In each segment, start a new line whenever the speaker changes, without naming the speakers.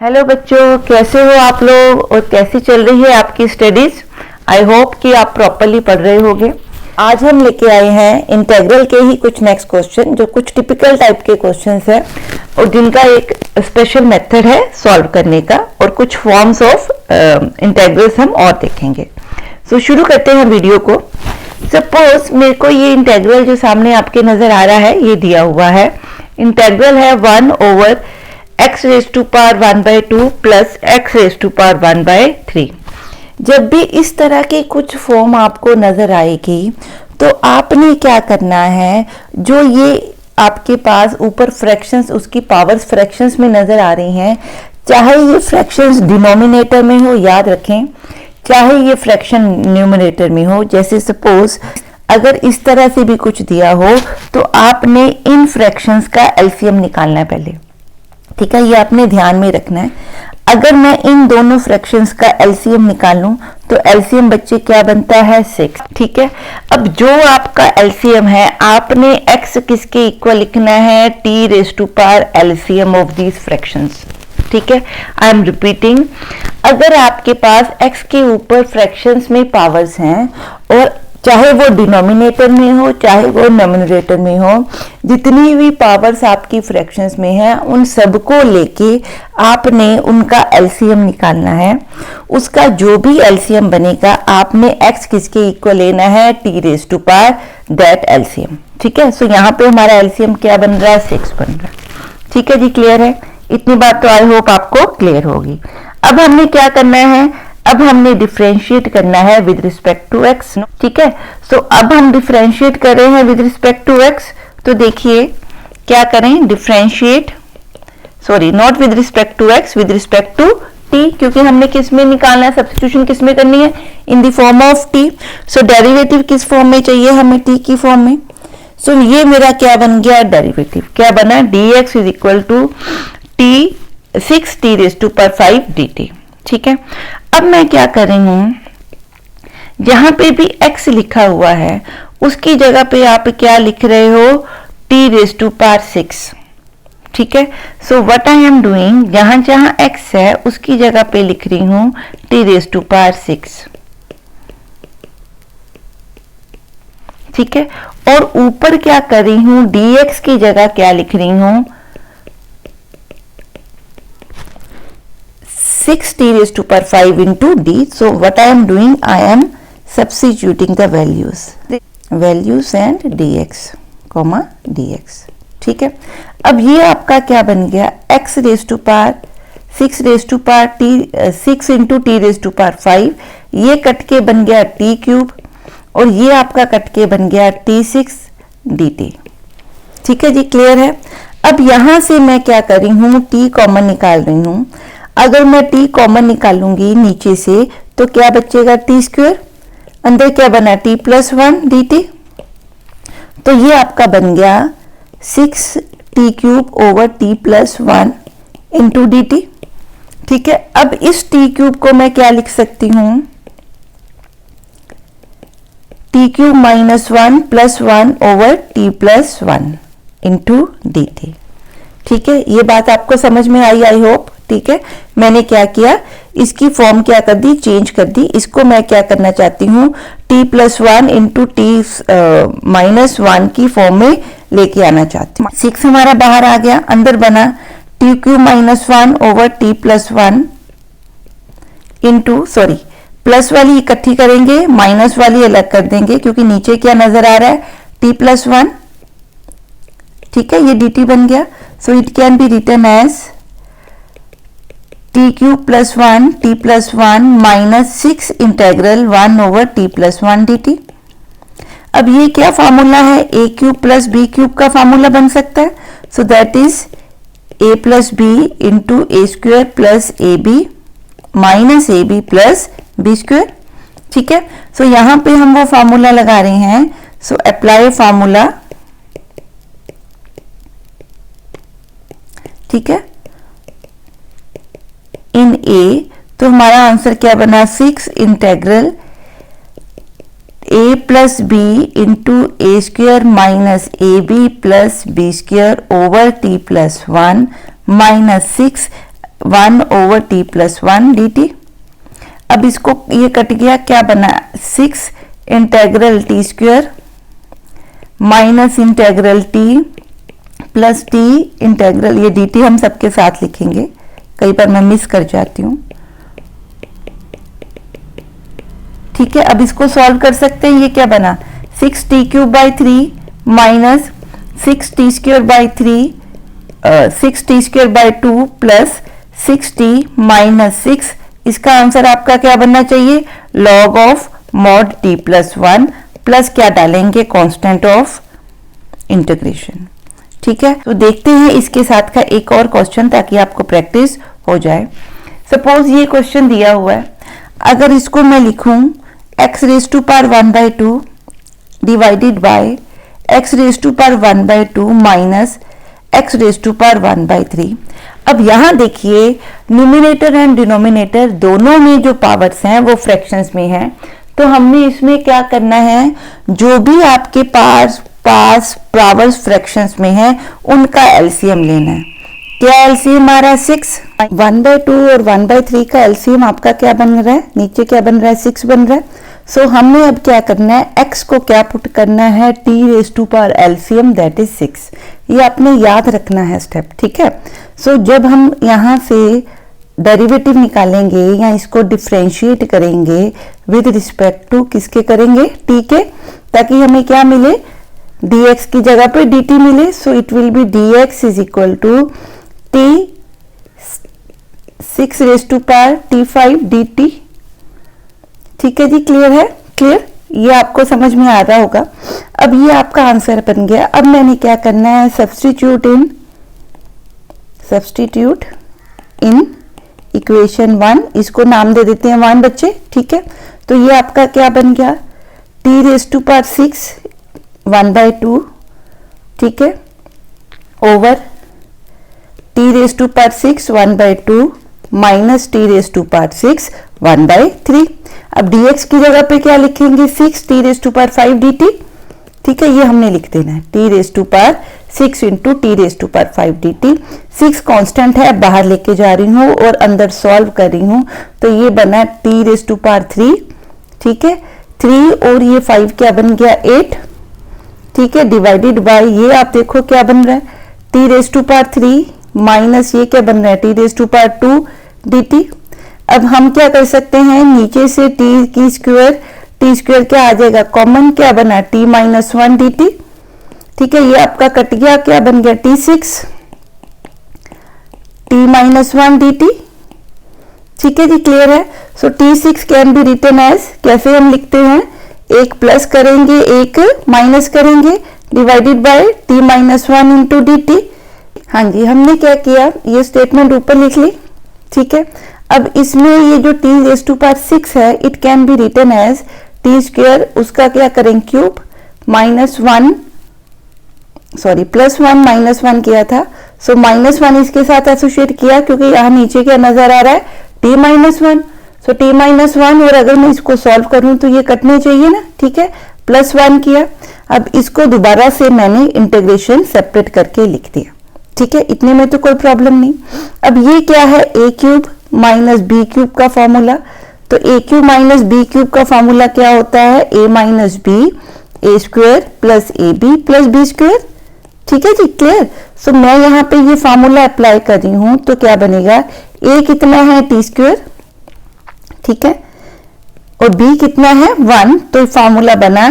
Hello बच्चों, कैसे हो आप लोग और कैसी चल रही है आपकी स्टडीज। आई होप कि आप प्रॉपरली पढ़ रहे होंगे। आज हम लेके आए हैं इंटीग्रल के ही कुछ नेक्स्ट क्वेश्चन, जो कुछ टिपिकल टाइप के क्वेश्चंस हैं और जिनका एक स्पेशल मेथड है सॉल्व करने का, और कुछ फॉर्म्स ऑफ इंटीग्रल्स हम और देखेंगे। सो शुरू करते हैं वीडियो को। सपोज मेरे को ये इंटीग्रल जो सामने आपके नजर आ रहा है ये दिया हुआ है। इंटीग्रल है 1 over x raise to power 1/2 plus x raise to power 1/3। जब भी इस तरह की कुछ फॉर्म आपको नजर आएगी तो आपने क्या करना है, जो ये आपके पास ऊपर फ्रैक्शंस, उसकी पावर्स फ्रैक्शंस में नजर आ रही हैं, चाहे ये फ्रैक्शंस डिनोमिनेटर में हो, याद रखें, चाहे ये फ्रैक्शन न्यूमरेटर में हो। जैसे सपोज अगर इस तरह से भी कुछ दिया हो तो आपने इन फ्रैक्शंस का एलसीएम निकालना है पहले, ठीक है, ये आपने ध्यान में रखना है। अगर मैं इन दोनों फ्रैक्शंस का एलसीएम निकालूं तो एलसीएम बच्चे क्या बनता है 6, ठीक है। अब जो आपका एलसीएम है आपने x किसके इक्वल लिखना है, t raise to power LCM of these fractions, ठीक है। आई एम रिपीटिंग, अगर आपके पास x के ऊपर फ्रैक्शंस में पावर्स हैं और चाहे वो डिनोमिनेटर में हो चाहे वो न्यूमरेटर में हो, जितनी भी पावर्स आपकी फ्रैक्शंस में है उन सबको लेके आपने उनका एलसीएम निकालना है। उसका जो भी एलसीएम बनेगा आपने x किसके इक्वल लेना है, t raise to power that LCM, ठीक है। सो यहाँ पे हमारा एलसीएम क्या बन रहा है, 6 बन रहा है, ठीक है जी। क्लियर है, इतनी बात तो आई होप आपको क्लियर होगी। अब हमने क्या करना है, अब हमने डिफरेंशिएट करना है विद रिस्पेक्ट टू x, ठीक है। सो अब हम डिफरेंशिएट कर रहे हैं विद रिस्पेक्ट टू x, तो देखिए क्या करें, differentiate, sorry not with respect to x, with respect to t, क्योंकि हमने किस में निकालना है, सब्स्टिट्यूशन किस में करनी है, in the form of t। So derivative किस फॉर्म में चाहिए हमें, t की फॉर्म में। सो ये मेरा क्या बन गया, डेरिवेटिव क्या बना, dx is equal to t 6t raise to power 5 dt, ठीक है। अब मैं क्या कर रही हूं, जहां पे भी x लिखा हुआ है उसकी जगह पे आप क्या लिख रहे हो, t रेज टू पावर 6, ठीक है। So what I am doing, जहां जहां x है उसकी जगह पे लिख रही हूं t रेज टू पावर 6, ठीक है। और ऊपर क्या कर रही हूं, dx की जगह क्या लिख रही हूं, 6t raised to power 5 into d. So what I am doing, I am substituting the values and dx, dx, ठीक है। अब ये आपका क्या बन गया, x raise to power 6 raise to power t 6 into t raise to power 5, ये cut के बन गया t क्यूब और ये आपका कट के बन गया t6 dt, ठीक है जी। क्लियर है। अब यहां से मैं क्या कर रही हूं, t कॉमन निकाल रही हूं। अगर मैं t कॉमन निकालूंगी नीचे से तो क्या बचेगा, t स्क्वायर, अंदर क्या बना, t प्लस 1 dt। तो ये आपका बन गया 6t cube over t plus 1 into dt, ठीक है। अब इस t क्यूब को मैं क्या लिख सकती हूं, t cube minus 1 plus 1 over t plus 1 into dt, ठीक है। ये बात आपको समझ में आई होप, ठीक है। मैंने क्या किया, इसकी फॉर्म क्या कर दी, चेंज कर दी। इसको मैं क्या करना चाहती हूँ, t plus 1 into t minus 1 की फॉर्म में लेके आना चाहती हूँ। 6 हमारा बाहर आ गया, अंदर बना t cube minus 1 over t plus 1 into, sorry plus वाली इकट्ठी करेंगे, माइनस वाली अलग कर देंगे, क्योंकि नीचे क्या नजर आ रहा है, t प्लस 1, ठीक है। ये dt बन गया। So it can be written as t cube plus 1 t plus 1 minus 6 integral 1 over t plus 1 dt। अब ये क्या फार्मूला है, a cube plus b cube का फार्मूला बन सकता है। So that is a plus b into A square plus A B minus A B plus B square, ठीक है। सो यहां पे हम वो फार्मूला लगा रहे हैं। सो अप्लाई फार्मूला, ठीक है, इन a, तो हमारा आंसर क्या बना, 6 integral a plus B into A square minus A B plus B square over t plus 1 minus 6 1/t+1 dt। अब इसको ये कट गया, क्या बना 6 integral T square minus integral T plus T integral, ये dt हम सबके साथ लिखेंगे, कई बार मैं मिस कर जाती हूँ। ठीक है, अब इसको सॉल्व कर सकते हैं। ये क्या बना 6t³/3 minus 6t²/3 6t²/2 plus 6t minus 6। इसका आंसर आपका क्या बनना चाहिए, log of mod t+1 plus क्या डालेंगे, कांस्टेंट ऑफ इंटीग्रेशन। ठीक है, तो देखते हैं इसके साथ का एक और क्वेश्चन ताकि आपको प्रैक्टिस हो जाए। सपोज ये क्वेश्चन दिया हुआ है, अगर इसको मैं लिखूं x⁻1/2 divided by x⁻1/2 minus x⁻1/3। अब यहां देखिए न्यूमरेटर एंड डिनोमिनेटर दोनों में जो पावर्स हैं वो फ्रैक्शंस में हैं, तो हमने इसमें क्या करना है, जो भी आपके पास पावर्स फ्रैक्शंस में है उनका एलसीएम लेना है। क्या एलसीएम आ रहा है 6, 1/2 और 1/3 का एलसीएम आपका क्या बन रहा है, नीचे क्या बन रहा है 6 बन रहा है। सो हमने अब क्या करना है, x को क्या पुट करना है, t⁻ एलसीएम दैट इज 6। ये आपने याद रखना है स्टेप। ठीक है, सो जब हम यहाँ से डेरिवेटिव निकालेंगे या इसको डिफरेंशिएट करेंगे विद रिस्पेक्ट टू किसके करेंगे, t के, ताकि हमें क्या मिले, dx की जगह पे dt मिले। So it will be dx is equal to t 6t5 dt। ठीक है जी, क्लियर है, क्लियर, ये आपको समझ में आ रहा होगा। अब ये आपका आंसर बन गया। अब मैंने क्या करना है, सब्स्टिट्यूट इन इक्वेशन 1, इसको नाम दे देते हैं 1 बच्चे। ठीक है, तो ये आपका क्या बन गया, t⁻6 1/2, ठीक है, ओवर t⁻6 1/2 माइनस t⁻6 1/3। अब dx की जगह पे क्या लिखेंगे, 6 t⁻5 dt। ठीक है, ये हमने लिख देना है t⁻6 into t⁻5 dt। 6 constant है, बाहर लेके जा रही हूँ और अंदर सॉल्व कर रही हूँ, तो ये बना t⁻3। ठीक है, 3 और ये 5 क्या बन गया 8। ठीक है, डिवाइडेड बाय ये आप देखो क्या बन रहा है t⁻3 माइनस ये क्या बन रहा है t⁻2 dt। अब हम क्या कर सकते हैं, नीचे से t स्क्वायर क्या आ जाएगा, कॉमन क्या बना t-1 dt। ठीक है, ये आपका कट गया, क्या बन गया t6 t-1 dt। ठीक है जी, क्लियर है। So t6 can be written as, कैसे हम लिखते हैं, एक प्लस करेंगे एक माइनस करेंगे, divided by t-1 into dt। हाँ जी, हमने क्या किया, ये स्टेटमेंट ऊपर लिख ली। ठीक है, अब इसमें ये जो t⁻6 है, it can be written as t square, उसका क्या करें क्यूब, -1 सॉरी +1 -1 किया था। सो -1 इसके साथ एसोसिएट किया क्योंकि यहाँ नीचे क्या नजर आ रहा है t-1। सो t-1, और अगर मैं इसको सॉल्व करूं तो ये कटने चाहिए ना। ठीक है, +1 किया। अब इसको दोबारा से मैंने इंटीग्रेशन सेपरेट करके लिख दिया। ठीक है, इतने में तो कोई प्रॉब्लम नहीं। अब ये क्या है, a³ माइनस b³ का फॉर्मूला। तो a³ माइनस b³ का फॉर्मूला क्या होता है, a minus b a² plus ab plus b²। ठीक है जी, क्लियर। सो मैं यहाँ पे ये फॉर्मूला अप्लाई कर रही हूँ, तो क्या बनेगा, a कितना है t², ठीक है, और b कितना है 1। तो फॉर्मूला बना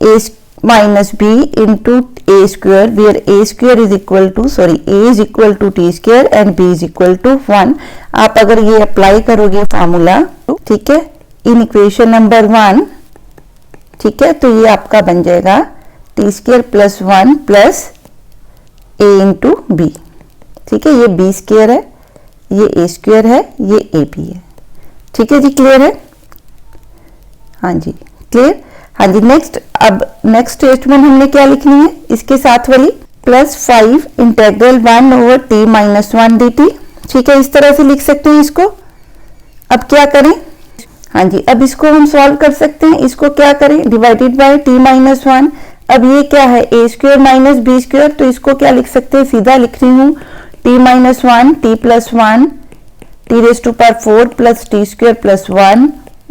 a minus b into a², where a² is equal to a is equal to t² and b is equal to 1। आप अगर ये अप्लाई करोगे फॉर्मूला, ठीक है, इन इक्वेशन नंबर 1, ठीक है, तो ये आपका बन जाएगा t² plus 1 plus a into b। ठीक है, ये b² है, ये a² है, ये ab है। ठीक है जी, क्लियर है। हाँ जी, क्लियर। हाँ जी, नेक्स्ट, अब नेक्स्ट स्टेटमेंट हमने क्या लिखनी है, इसके साथ वाली +5 इंटेग्रल 1/t-1 dt। ठीक है, इस तरह से लिख सकते हैं इसको। अब क्या करें, हाँ जी, अब इसको हम सॉल्व कर सकते हैं। इसको क्या करें, डिवाइडेड बाय t-1। अब ये क्या है, a² माइनस b², तो इसको क्या लिख सकते हैं, सीधा लिख रही हूँ t minus 1 t plus 1 t raised to power 4 plus t square plus 1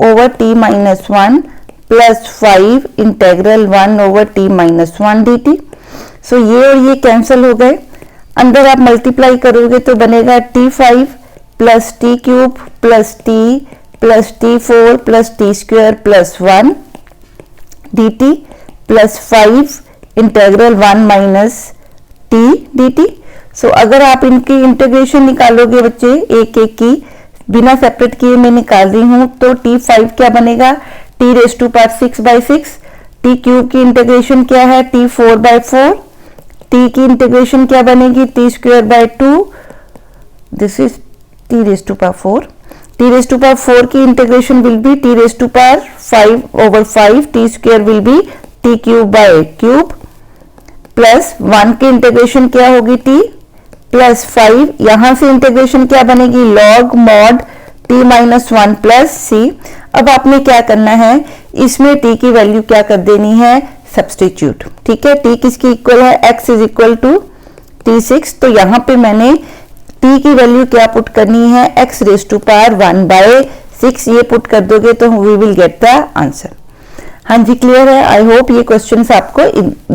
over t minus 1 plus 5 integral 1 over t minus 1 dt। So ये और ये कैंसिल हो गए, अंदर आप मल्टीप्लाई करोगे तो बनेगा t5 plus T cube plus t4 plus T square plus 1 dt plus 5 integral 1 minus t dt। सो अगर आप इनकी इंटीग्रेशन निकालोगे बच्चे एक एक की बिना सेपरेट किए मैं निकाल रही हूं, तो t5 क्या बनेगा t raise to power 6/6, t cube की इंटीग्रेशन क्या है t4/4, t की इंटीग्रेशन क्या बनेगी t square by 2, this is t raise to power 4, t raise to power 4 की integration will be t raise to power 5/5, t square will be t cube by cube plus 1 की integration क्या होगी t plus 5, यहां से integration क्या बनेगी log mod t minus 1 plus c। अब आपने क्या करना है, इसमें t की वैल्यू क्या कर देनी है सब्स्टिट्यूट, ठीक है। t किसकी इक्वल है x is equal to t6, तो यहां पे मैंने t की वैल्यू क्या पुट करनी है x रेज टू पावर 1/6, ये पुट कर दोगे तो we will get the answer. हाँ जी क्लियर है। आई होप ये क्वेश्चंस आपको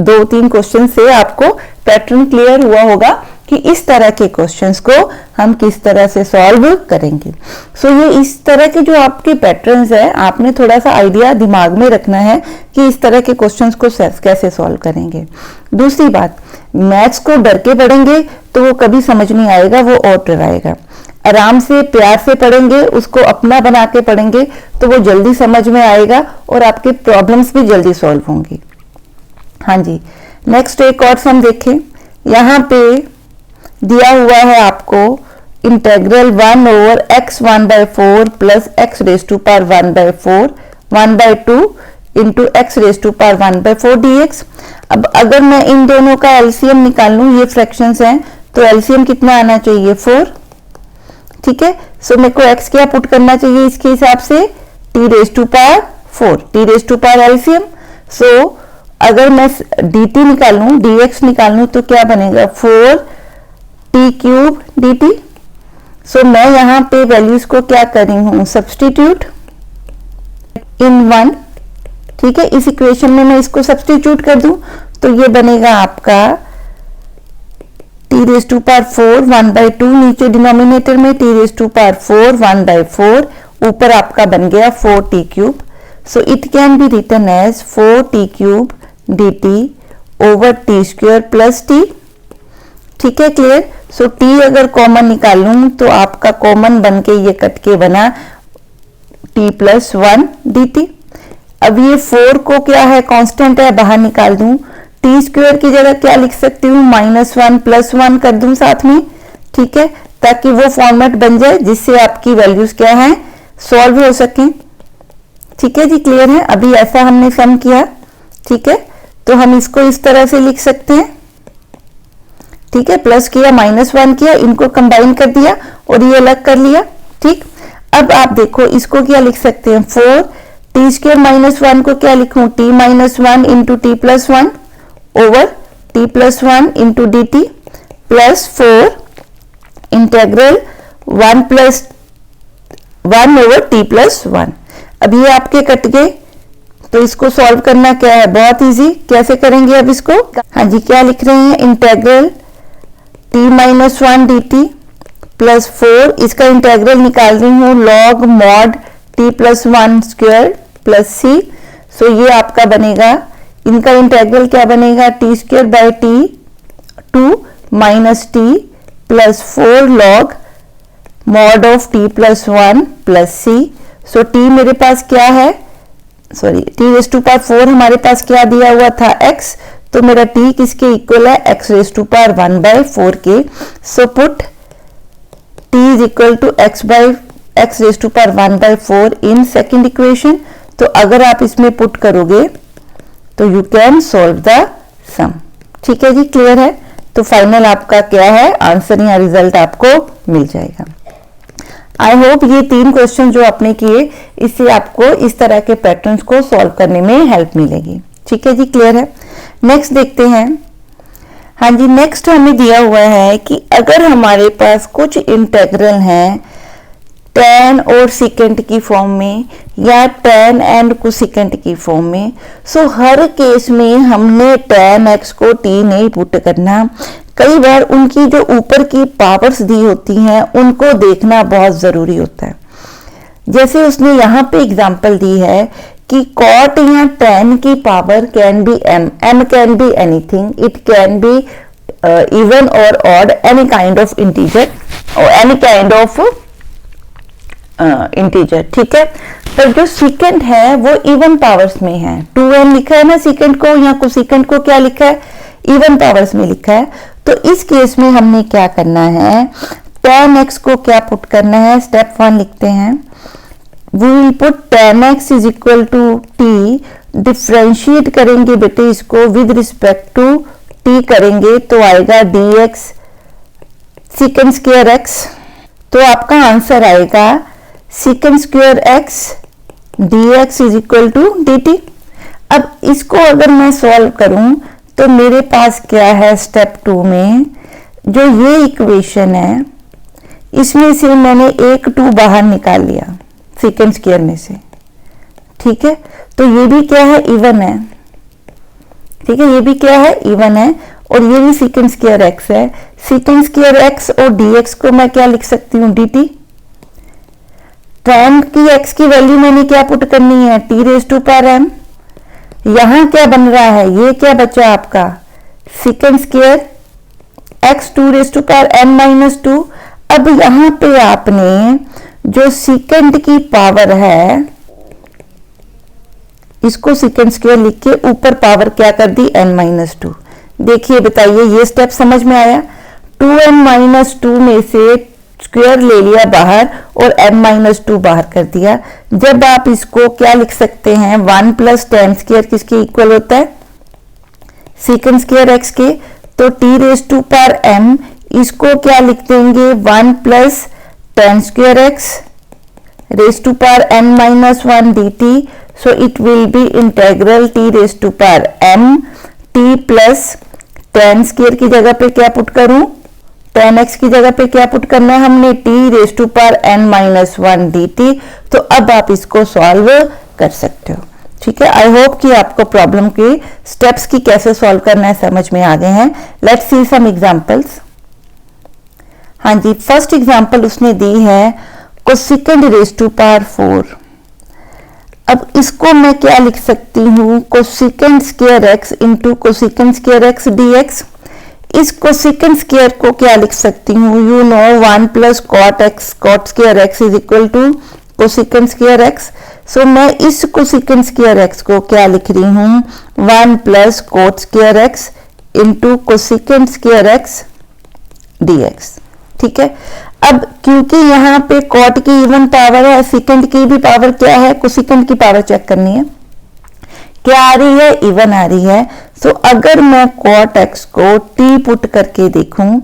2-3 क्वेश्चन से आपको पैटर्न क्लियर हुआ होगा कि इस तरह के क्वेश्चंस को हम किस तरह से सॉल्व करेंगे। सो ये इस तरह के जो आपके पैटर्न्स है आपने थोड़ा सा आइडिया दिमाग में रखना है कि इस तरह के क्वेश्चंस को कैसे सॉल्व करेंगे। दूसरी बात, मैथ्स को डर के पढ़ेंगे तो वो कभी समझ नहीं आएगा, वो और डराएगा। आराम से प्यार से पढ़ेंगे, उसको अपना बना के पढ़ेंगे तो वो जल्दी समझ में आएगा और आपके प्रॉब्लम्स भी जल्दी सॉल्व होंगी। हाँ जी, नेक्स्ट एक और सम देखें। यहाँ पे दिया हुआ है आपको integral 1 over x 1/4 plus x raise to power 1/4 1/2 into x raise to power 1/4 dx। अब अगर मैं इन दोनों का एलसीएम निकाल लूं, ये फ्रैक्शंस हैं, तो एलसीएम कितना आना चाहिए 4, ठीक है। सो मेरे को x क्या पुट करना चाहिए इसके हिसाब से t raise to power 4, t raise to power LCM. So अगर मैं dt निकाल लूं dx निकाल लूं तो क्या बनेगा 4 t क्यूब dt। सो मैं यहाँ पे वैल्यूज को क्या कर रही हूँ सब्स्टिट्यूट इन 1, ठीक है। इस इक्वेशन में मैं इसको सब्स्टिट्यूट कर दूं तो ये बनेगा आपका t रेज टू पावर 4 1/2, नीचे डिनोमिनेटर में t रेज टू पावर 4 1/4, ऊपर आपका बन गया 4t cube. So it can be written as 4t cube dt over t square plus t, ठीक है क्लियर। सो t अगर कॉमन निकाल लूं तो आपका कॉमन बन के ये कट के बना t प्लस 1 dt। अब ये 4 को क्या है कांस्टेंट है, बाहर निकाल दूं, t स्क्वायर की जगह क्या लिख सकती हूँ -1 प्लस 1 कर दूं साथ में, ठीक है, ताकि वो फॉर्मेट बन जाए जिससे आपकी वैल्यूज क्या है सॉल्व हो सके, ठीक है जी क्लियर है। अभी ऐसा हमने सम किया, ठीक है, तो हम इसको इस तरह से लिख सकते हैं, ठीक है, प्लस किया -1 किया, इनको कंबाइन कर दिया और ये अलग कर लिया, ठीक। अब आप देखो इसको क्या लिख सकते हैं 4 t स्क्वायर -1 को क्या लिखूं t -1 into t plus 1 over t plus 1 into dt plus 4 integral 1 plus 1 over t plus 1। अब ये आपके कट गए तो इसको सॉल्व करना क्या है बहुत इजी, कैसे करेंगे अब इसको। हाँ जी, क्या लिख रहे हैं integral t minus 1 dt plus 4, इसका इंटेग्रल निकाल रही हूँ log mod t plus 1 square plus c। So ये आपका बनेगा, इनका इंटेग्रल क्या बनेगा t square by t 2 minus t plus 4 log mod of t plus 1 plus c। So t मेरे पास क्या है, sorry t raise to power 4 हमारे पास क्या दिया हुआ था x, तो मेरा t किसके इक्वल है x रेज टू पावर 1/4 के। So put t is equal to x raise to power 1/4 in second equation. तो अगर आप इसमें पुट करोगे तो you can solve the sum, ठीक है जी क्लियर है। तो फाइनल आपका क्या है आंसर या रिजल्ट आपको मिल जाएगा। आई होप ये 3 क्वेश्चन जो आपने किए इससे आपको इस तरह के पैटर्न्स को सॉल्व करने में हेल्प मिलेगी, ठीक है जी क्लियर है। नेक्स्ट देखते हैं, हाँ जी, नेक्स्ट हमें दिया हुआ है कि अगर हमारे पास कुछ इंटेग्रल हैं tan और सेकेंड की फॉर्म में या tan एंड कोसेकेंट की फॉर्म में, सो हर केस में हमने tan x को t नहीं पुट करना। कई बार उनकी जो ऊपर की पावर्स दी होती हैं उनको देखना बहुत ज़रूरी होता है। जैसे उसने यहाँ पे एग्जांपल दी है कि cot या tan की power can be m can be anything, it can be even और odd, any kind of integer और एनी काइंड ऑफ इंटीजर, ठीक है। पर जो सेकेंड है वो इवन पावर्स में है, 2n लिखा है ना सेकेंड को, या कोसेकेंट को क्या लिखा है, इवन पावर्स में लिखा है। तो इस केस में हमने क्या करना है, tan x को क्या पुट करना है, स्टेप 1 लिखते हैं, we will put tan x is equal to t, differentiate करेंगे बेटे इसको विद रिस्पेक्ट टू t करेंगे तो आएगा dx सेकेंड स्क्वायर x, तो आपका आंसर आएगा secant square x dx is equal to dt। अब इसको अगर मैं सॉल्व करूं तो मेरे पास क्या है, स्टेप 2 में जो ये इक्वेशन है इसमें से मैंने एक 2 बाहर निकाल लिया सेकेंड स्क्वायर में से, ठीक है। तो ये भी क्या है, इवन है, ठीक है, ये भी क्या है, इवन है, और ये भी सेकेंड स्क्वायर x है। सेकेंड स्क्वायर x और dx को मैं क्या लिख सकती हूँ, dt। tan की x की वैल्यू मैंने क्या पुट करनी है, t raise to power m। यहां क्या बन रहा है, ये क्या बचा आपका, secant square x 2 raise to power m minus 2। अब यहां पे आपने जो सेकेंड की पावर है इसको सेकेंड स्क्वायर लिख के ऊपर पावर क्या कर दी, n माइनस 2। देखिए बताइए ये स्टेप समझ में आया, 2n माइनस 2 में से स्क्वायर ले लिया बाहर और m माइनस 2 बाहर कर दिया। जब आप इसको क्या लिख सकते हैं, 1 प्लस tan स्क्वायर किसके इक्वल होता है, सेकेंड स्क्वायर x के, तो t raise to power m इसको क्या लिख देंगे, 1 plus tan square x raise to power n minus 1 dt। So it will be integral t raise to power m t plus tan square की जगह पे क्या पुट करूं, tan x की जगह पे क्या पुट करना है हमने, t raise to power n minus 1 dt। तो अब आप इसको सॉल्व कर सकते हो, ठीक है। आई होप कि आपको प्रॉब्लम के स्टेप्स की कैसे सॉल्व करना है समझ में आ गए हैं। Let's see some examples. हाँ जी, फर्स्ट एग्जांपल उसने दी है कोसेकेंड रेज टू पावर 4। अब इसको मैं क्या लिख सकती हूँ, cosecant square x into cosecant square x dx। इस कोसेकेंड स्क्वायर को क्या लिख सकती हूँ, you know 1 plus cot x cot square x is equal to cosecant square x। So मैं इस कोसेकेंड स्क्वायर x को क्या लिख रही हूँ, 1 plus cot square x into cosecant square x dx, ठीक है। अब क्योंकि यहाँ पे कॉट की इवन पावर है, सेकेंड की भी पावर क्या है, कोसेकेंड की पावर चेक करनी है, क्या आ रही है, इवन आ रही है। सो अगर मैं कॉट x को t पुट करके देखूं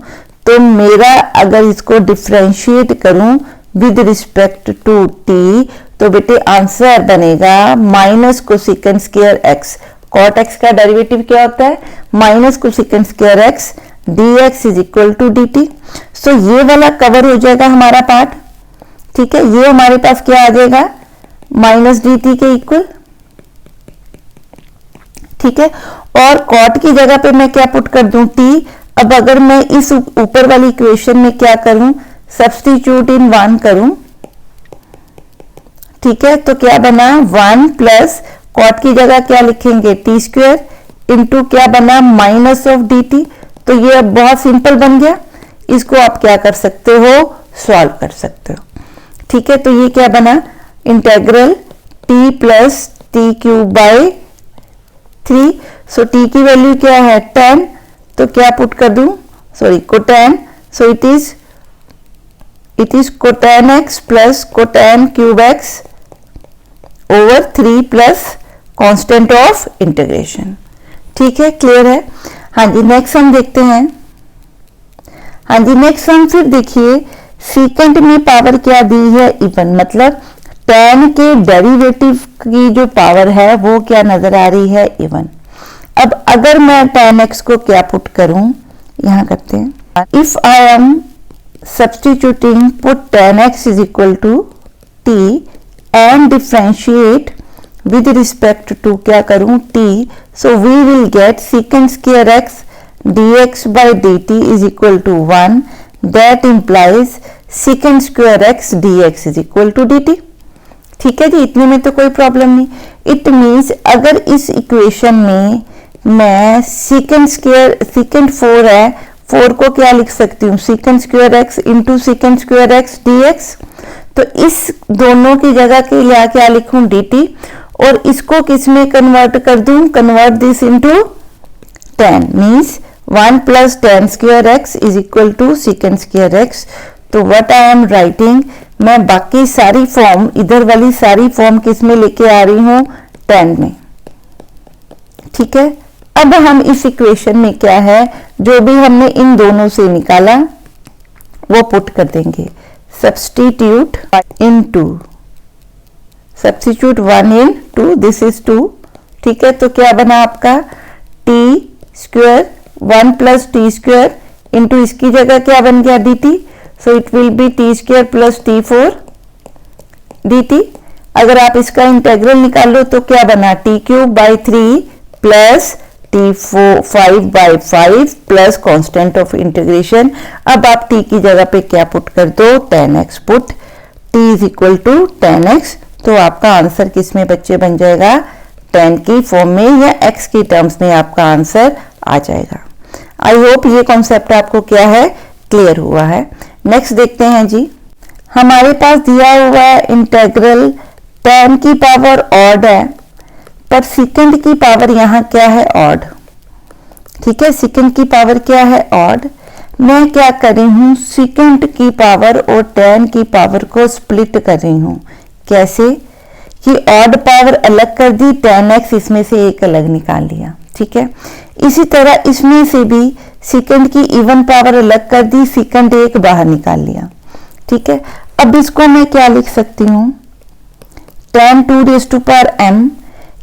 तो मेरा अगर इसको डिफरेंशिएट करूं विद रिस्पेक्ट टू t तो बेटे आंसर बनेगा minus cosecant square x। Cot x का डेरिवेटिव क्या होता है, minus cosecant square x dx is equal to dt। So ये वाला कवर हो जाएगा हमारा पार्ट, ठीक है। ये हमारे पास क्या आ जाएगा, माइनस dt के इक्वल, ठीक है। और कॉट की जगह पे मैं क्या पुट कर दूं, t। अब अगर मैं इस ऊपर वाली इक्वेशन में क्या करूं, सब्स्टिट्यूट इन 1 करूं, ठीक है। तो क्या बना, 1 प्लस कॉट की जगह क्या लिखेंगे, t स्क्वायर इंटू क्या बना, माइनस ऑफ dt। तो ये अब बहुत सिंपल बन गया, इसको आप क्या कर सकते हो, सॉल्व कर सकते हो, ठीक है। तो ये क्या बना, integral t plus T cube by 3। So t की वैल्यू क्या है, 10, तो क्या पुट कर दूं, sorry cotan, so it is cotan x plus cotan cube x over 3 plus constant of integration, ठीक है, क्लियर है। हाँ जी, नेक्स्ट हम देखते हैं। हाँ जी, नेक्स्ट हम फिर देखिए सेकेंड में पावर क्या दी है, इवन, मतलब tan के डेरिवेटिव की जो पावर है वो क्या नजर आ रही है, इवन। अब अगर मैं tan x को क्या पुट करूं, यहाँ करते हैं। If I am substituting put tan x is equal to t and differentiate with respect to क्या करूं t, so we will get secant square x dx by dt is equal to 1, that implies secant square x dx is equal to dt। ठीक है जी, इतने में तो कोई problem नहीं। It means अगर इस इक्वेशन में मैं secant 4 है, 4 को क्या लिख सकती हूँ, secant square x into secant square x dx, तो इस दोनों की जगह के लिए क्या लिखूं dt, और इसको किस में कन्वर्ट कर दूं, convert this into tan, means 1 plus tan square x is equal to secant square x। तो व्हाट आई एम राइटिंग, मैं बाकी सारी फॉर्म, इधर वाली सारी फॉर्म किस में लेके आ रही हूं, tan में। ठीक है, अब हम इस इक्वेशन में क्या है, जो भी हमने इन दोनों से निकाला वो पुट कर देंगे, substitute into, substitute 1 in 2, this is 2। ठीक है, तो क्या बना आपका t square 1 plus T square into इसकी जगह क्या बन गया dt, so it will be t square plus t4 dt। अगर आप इसका इंटेग्रल निकाल लो तो क्या बना, t cube by 3 plus t4 5 by 5 plus constant of integration. अब आप t की जगह पे क्या पुट कर दो, tan x put, t is equal to tan x, तो आपका आंसर किस में बच्चे बन जाएगा, tan की फॉर्म में या x की टर्म्स में आपका आंसर आ जाएगा। आई होप ये कॉन्सेप्ट आपको क्या है, क्लियर हुआ है। नेक्स्ट देखते हैं जी, हमारे पास दिया हुआ है इंटेग्रल tan की पावर ऑड है, पर secant की पावर यहाँ क्या है, ऑड। ठीक है, secant की पावर क्या है, ऑड। मैं क्या कर रही हूँ, secant की पावर और tan की पावर को स्प्लिट कर रही हूँ। कैसे कि ऑड पावर अलग कर दी, tan x इसमें से एक अलग निकाल लिया। ठीक है, इसी तरह इसमें से भी secant की इवन पावर अलग कर दी, secant एक बाहर निकाल लिया। ठीक है, अब इसको मैं क्या लिख सकती हूँ, tan 2 raise to power m,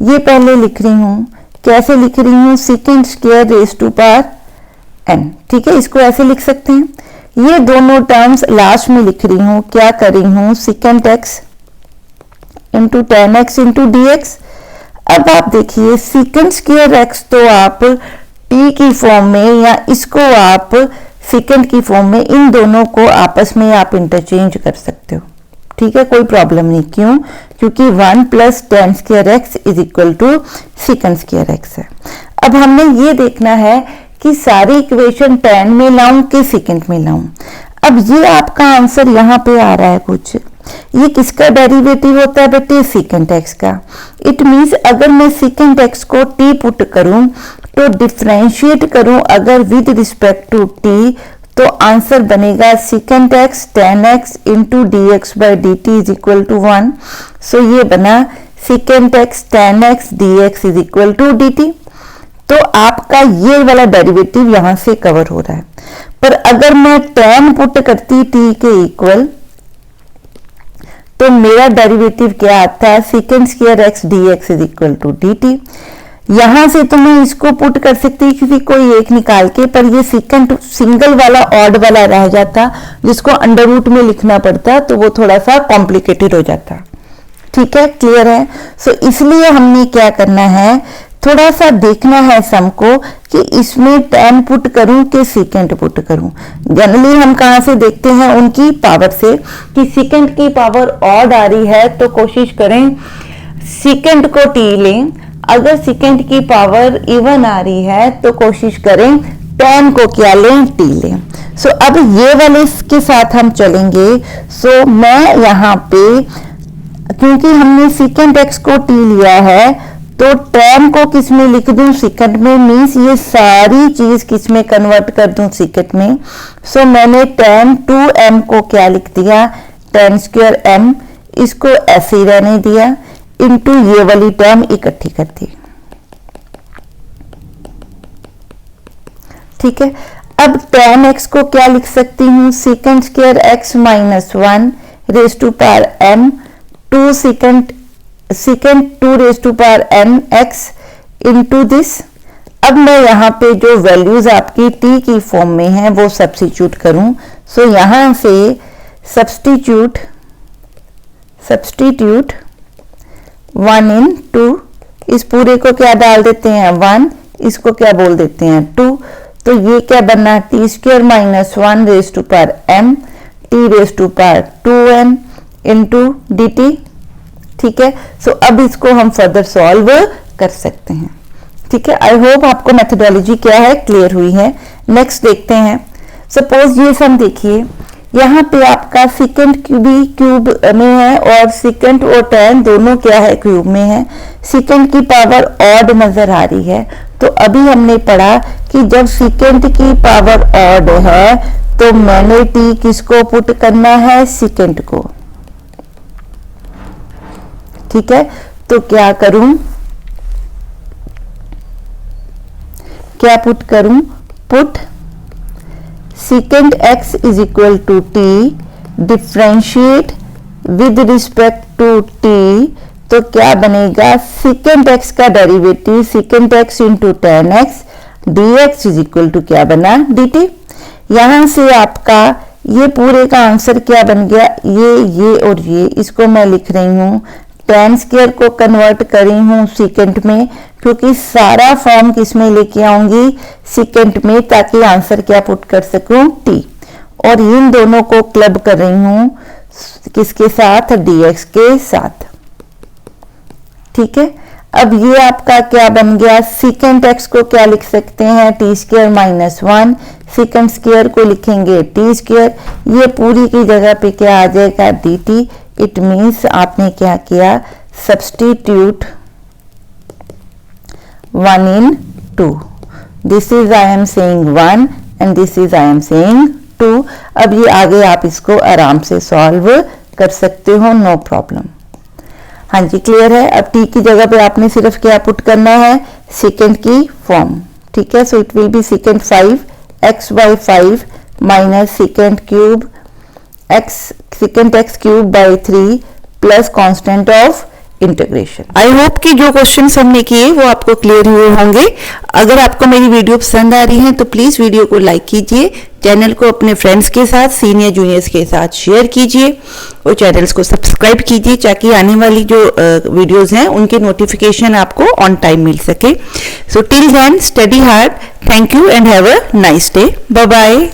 ये पहले लिख रही हूँ, कैसे लिख रही हूँ, secant square raise to power n। ठीक है, इसको ऐसे लिख सकते हैं। ये दोनों टर्म्स लास्ट में लिख रही हूँ, क्या कर रही हूँ, secant x into tan x into dx। अब आप देखिए secant स्क्वायर x तो आप t की फॉर्म में या इसको आप secant की फॉर्म में, इन दोनों को आपस में आप इंटरचेंज कर सकते हो। ठीक है, कोई प्रॉब्लम नहीं। क्यों, क्योंकि 1 plus tan square x is equal to secant square x है। अब हमने ये देखना है कि सारी इक्वेशन tan में लाऊं कि secant में लाऊं। अब ये आपका आंसर यहाँ पे आ रहा है कुछ, ये किसका डेरिवेटिव होता है बेटे, secant x का। इट मीन्स अगर मैं secant x को t पुट करूं तो डिफरेंशिएट करूं अगर विद रिस्पेक्ट टू t, तो आंसर बनेगा secant x tan x into dx by dt is equal to 1। So ये बना secant x tan x dx is equal to dt। तो आपका ये वाला डेरिवेटिव यहां से कवर हो रहा है। पर अगर मैं tan पुट करती t के इक्वल, तो मेरा डेरिवेटिव क्या आता है, secant square x dx is equal to dt। यहां से तो मैं इसको पुट कर सकती किसी कोई एक निकाल के, पर ये secant सिंगल वाला ऑड वाला रह जाता, जिसको अंडर रूट में लिखना पड़ता, तो वो थोड़ा सा कॉम्प्लिकेटेड हो जाता। ठीक है, क्लियर है। सो इसलिए हमने क्या करना है, थोड़ा सा देखना है सम को कि इसमें tan पुट करूं कि secant पुट करूं। जनरली हम कहां से देखते हैं, उनकी पावर से, कि secant की पावर ऑड आ रही है तो कोशिश करें secant को t लें, अगर secant की पावर इवन आ रही है तो कोशिश करें tan को क्या लें, t लें। सो अब ये वाले के साथ हम चलेंगे। सो मैं यहाँ पे, क्योंकि हमने secant x को t लिया है, तो tan को किस में लिख दूं, secant में, मीन्स ये सारी चीज किस में कन्वर्ट कर दूं, secant में। सो मैंने tan 2m को क्या लिख दिया, tan स्क्वायर m, इसको ऐसे ही रहने दिया, इंटू ये वाली टर्म इकट्ठी कर दी। ठीक है, अब tan x को क्या लिख सकती हूँ, secant square x minus 1 raise to power m, 2 secant 2 raise to power n x into this. अब मैं यहाँ पे जो वैल्यूज आपकी t की फॉर्म में है वो सब्स्टिट्यूट करूं। सो यहाँ से सब्स्टिट्यूट 1 इन 2, इस पूरे को क्या डाल देते हैं 1, इसको क्या बोल देते हैं 2, तो ये क्या बनना t square minus 1 raise to power m t raise to power 2n into d t. ठीक है, सो अब इसको हम फर्दर सॉल्व कर सकते हैं। ठीक है, आई होप आपको मेथोडोलॉजी क्या है क्लियर हुई है। नेक्स्ट देखते हैं, सपोज ये सम देखिए, यहाँ पे आपका सेकंड भी क्यूब में है और सेकंड और tan दोनों क्या है क्यूब में है। सेकंड की पावर ऑड नजर आ रही है, तो अभी हमने पढ़ा कि जब सेकंड की पावर ऑड है तो मैंने t किसको पुट करना है, सेकंड को। ठीक है, तो क्या करूं, क्या पुट करूं, put secant x is equal to t, differentiate with respect to t, तो क्या बनेगा secant x का derivative secant x into tan x dx is equal to क्या बना dt। यहां से आपका ये पूरे का आंसर क्या बन गया, ये और ये, इसको मैं लिख रही हूँ tan स्क्वायर को कन्वर्ट करी हूँ सेकंड में, क्योंकि सारा फॉर्म किस में लेके आऊंगी, सेकंड में, ताकि आंसर क्या पुट कर सकूं t, और इन दोनों को क्लब कर रही हूं किसके साथ, dx के साथ। ठीक है, अब ये आपका क्या बन गया, सेकंड x को क्या लिख सकते हैं, t square minus 1, second square को लिखेंगे t स्क्वायर, ये पूरी की जगह पे क्या आ जाएगा dt। इट मीन्स आपने क्या किया, substitute 1 in 2, this is I am saying 1 and this is I am saying 2। अब ये आगे आप इसको आराम से सॉल्व कर सकते हो, नो प्रॉब्लम। हाँ जी, क्लियर है। अब t की जगह पे आपने सिर्फ क्या पुट करना है, सेकंड की फॉर्म। ठीक है, सो it will B second 5 x by 5 minus second cube x secant x cube by 3 plus constant of integration. I hope कि जो क्वेश्चंस हमने किए वो आपको क्लियर हुए होंगे। अगर आपको मेरी वीडियो पसंद आ रही है तो प्लीज वीडियो को लाइक कीजिए, चैनल को अपने फ्रेंड्स के साथ, सीनियर जूनियर्स के साथ शेयर कीजिए और चैनल्स को सब्सक्राइब कीजिए, ताकि आने वाली जो वीडियोस हैं उनके नोटिफिकेशन आपको ऑन टाइम मिल सके। So till then study hard, thank you and have a nice day, bye bye.